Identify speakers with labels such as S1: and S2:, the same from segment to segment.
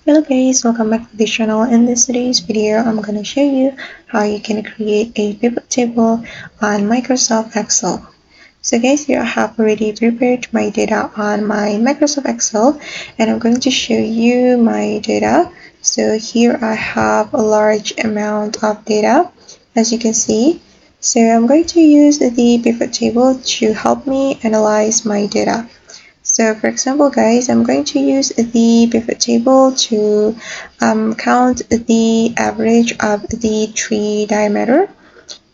S1: Hello guys, welcome back to the channel. In today's video, I'm going to show you how you can create a pivot table on Microsoft Excel. So guys, here I have already prepared my data on my Microsoft Excel and I'm going to show you my data. So here I have a large amount of data, as you can see. So I'm going to use the pivot table to help me analyze my data. So for example guys, I'm going to use the pivot table to count the average of the tree diameter.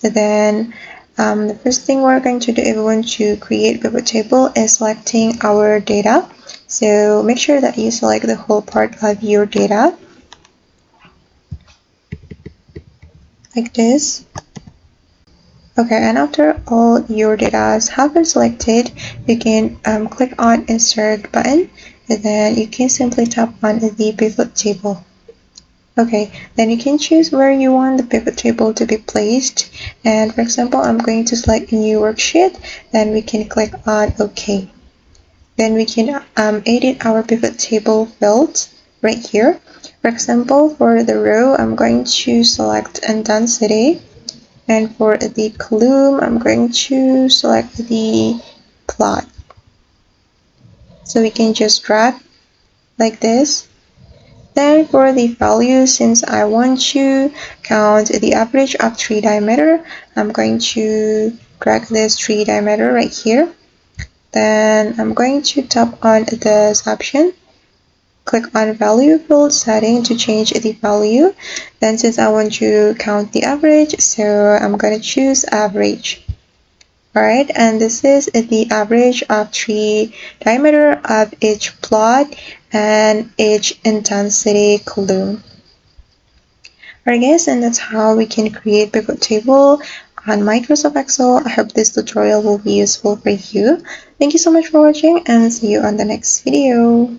S1: Then the first thing we're going to do if we want to create pivot table is selecting our data. So make sure that you select the whole part of your data like this. Okay, and after all your data have been selected, you can click on Insert button, and then you can simply tap on the pivot table. Okay, then you can choose where you want the pivot table to be placed. And for example, I'm going to select New Worksheet, then we can click on OK. Then we can edit our pivot table fields right here. For example, for the row, I'm going to select intensity. And for the column, I'm going to select the plot. So we can just drag like this. Then for the value, since I want to count the average of tree diameter, I'm going to drag this tree diameter right here. Then I'm going to tap on this option. Click on value field setting to change the value. Then since I want to count the average, so I'm going to choose average. Alright, and this is the average of tree diameter of each plot and each intensity column. Alright guys, and that's how we can create pivot table on Microsoft Excel. I hope this tutorial will be useful for you. Thank you so much for watching and see you on the next video.